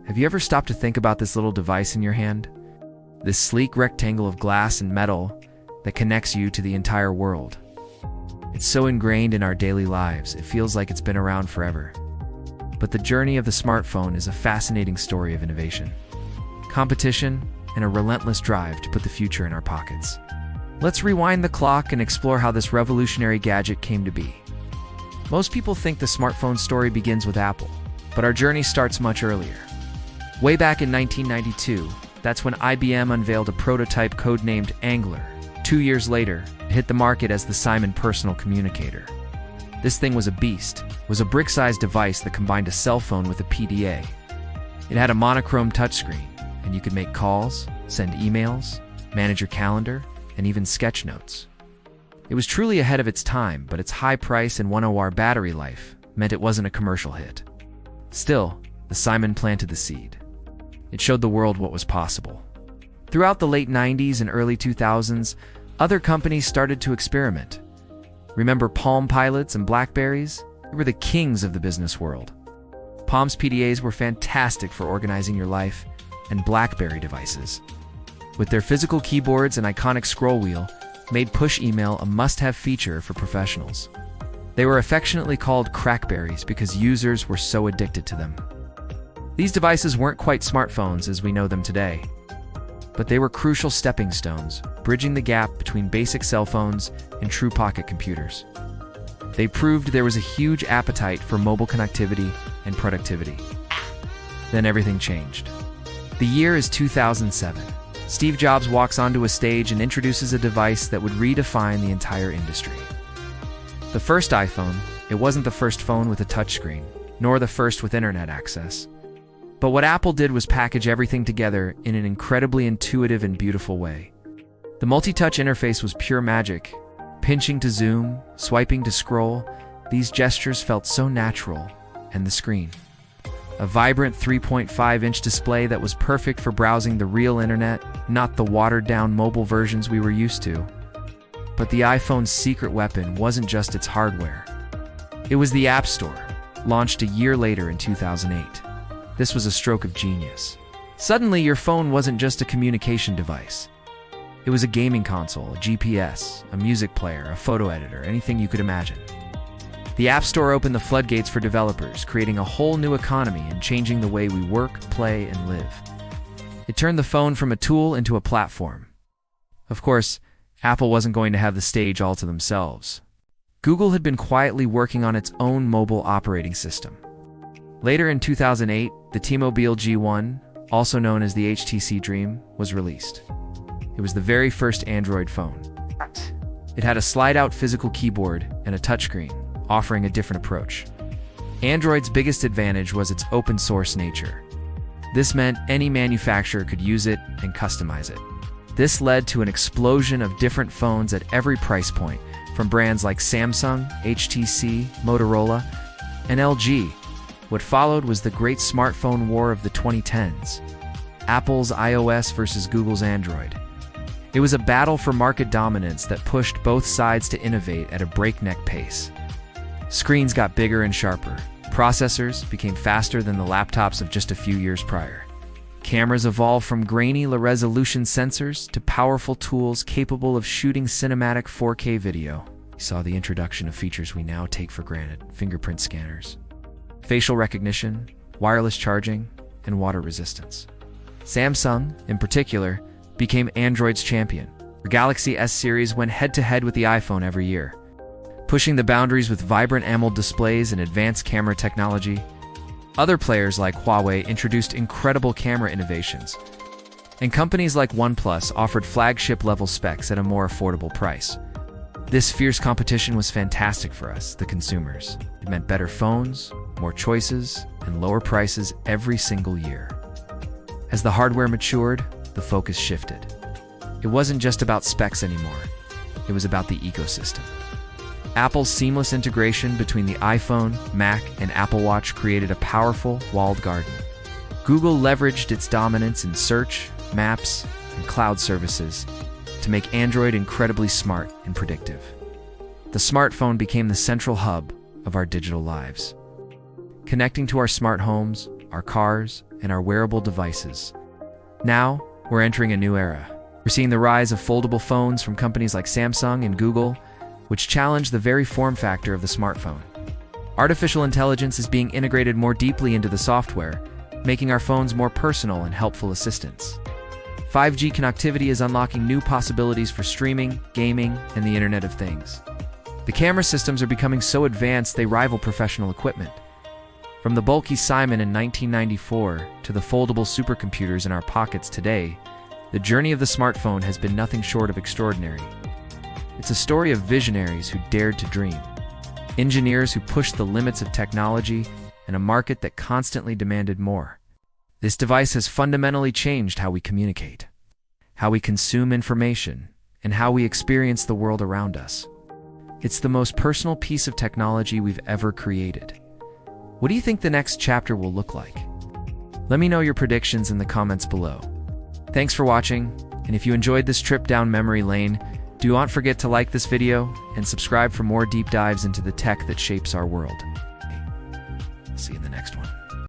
Have you ever stopped to think about this little device in your hand? This sleek rectangle of glass and metal that connects you to the entire world. It's so ingrained in our daily lives, it feels like it's been around forever. But the journey of the smartphone is a fascinating story of innovation, competition, and a relentless drive to put the future in our pockets. Let's rewind the clock and explore how this revolutionary gadget came to be. Most people think the smartphone story begins with Apple, but our journey starts much earlier. Way back in 1992, that's when IBM unveiled a prototype codenamed Angler. 2 years later, it hit the market as the Simon Personal Communicator. This thing was a beast. It was a brick-sized device that combined a cell phone with a PDA. It had a monochrome touchscreen, and you could make calls, send emails, manage your calendar, and even sketch notes. It was truly ahead of its time, but its high price and 1 hour battery life meant it wasn't a commercial hit. Still, the Simon planted the seed. It showed the world what was possible. Throughout the late 90s and early 2000s, other companies started to experiment. Remember Palm Pilots and Blackberries? They were the kings of the business world. Palm's PDAs were fantastic for organizing your life, and BlackBerry devices, with their physical keyboards and iconic scroll wheel, made push email a must-have feature for professionals. They were affectionately called crackberries because users were so addicted to them. These devices weren't quite smartphones as we know them today, but they were crucial stepping stones, bridging the gap between basic cell phones and true pocket computers. They proved there was a huge appetite for mobile connectivity and productivity. Then everything changed. The year is 2007. Steve Jobs walks onto a stage and introduces a device that would redefine the entire industry. The first iPhone, it wasn't the first phone with a touchscreen, nor the first with internet access. But what Apple did was package everything together in an incredibly intuitive and beautiful way. The multi-touch interface was pure magic. Pinching to zoom, swiping to scroll, these gestures felt so natural. And the screen. A vibrant 3.5-inch display that was perfect for browsing the real internet, not the watered-down mobile versions we were used to. But the iPhone's secret weapon wasn't just its hardware. It was the App Store, launched a year later in 2008. This was a stroke of genius. Suddenly, your phone wasn't just a communication device. It was a gaming console, a GPS, a music player, a photo editor, anything you could imagine. The App Store opened the floodgates for developers, creating a whole new economy and changing the way we work, play, and live. It turned the phone from a tool into a platform. Of course, Apple wasn't going to have the stage all to themselves. Google had been quietly working on its own mobile operating system. Later in 2008, the T-Mobile G1, also known as the HTC Dream, was released. It was the very first Android phone. It had a slide-out physical keyboard and a touchscreen, offering a different approach. Android's biggest advantage was its open-source nature. This meant any manufacturer could use it and customize it. This led to an explosion of different phones at every price point, from brands like Samsung, HTC, Motorola, and LG. What followed was the great smartphone war of the 2010s. Apple's iOS versus Google's Android. It was a battle for market dominance that pushed both sides to innovate at a breakneck pace. Screens got bigger and sharper. Processors became faster than the laptops of just a few years prior. Cameras evolved from grainy low-resolution sensors to powerful tools capable of shooting cinematic 4K video. We saw the introduction of features we now take for granted: fingerprint scanners, facial recognition, wireless charging, and water resistance. Samsung, in particular, became Android's champion. The Galaxy S series went head-to-head with the iPhone every year, pushing the boundaries with vibrant AMOLED displays and advanced camera technology. Other players like Huawei introduced incredible camera innovations, and companies like OnePlus offered flagship-level specs at a more affordable price. This fierce competition was fantastic for us, the consumers. It meant better phones, more choices, and lower prices every single year. As the hardware matured, the focus shifted. It wasn't just about specs anymore. It was about the ecosystem. Apple's seamless integration between the iPhone, Mac, and Apple Watch created a powerful, walled garden. Google leveraged its dominance in search, maps, and cloud services to make Android incredibly smart and predictive. The smartphone became the central hub of our digital lives, connecting to our smart homes, our cars, and our wearable devices. Now, we're entering a new era. We're seeing the rise of foldable phones from companies like Samsung and Google, which challenge the very form factor of the smartphone. Artificial intelligence is being integrated more deeply into the software, making our phones more personal and helpful assistants. 5G connectivity is unlocking new possibilities for streaming, gaming, and the Internet of Things. The camera systems are becoming so advanced they rival professional equipment. From the bulky Simon in 1994 to the foldable supercomputers in our pockets today, the journey of the smartphone has been nothing short of extraordinary. It's a story of visionaries who dared to dream, engineers who pushed the limits of technology, and a market that constantly demanded more. This device has fundamentally changed how we communicate, how we consume information, and how we experience the world around us. It's the most personal piece of technology we've ever created. What do you think the next chapter will look like? Let me know your predictions in the comments below. Thanks for watching, and if you enjoyed this trip down memory lane, do not forget to like this video and subscribe for more deep dives into the tech that shapes our world. See you in the next one.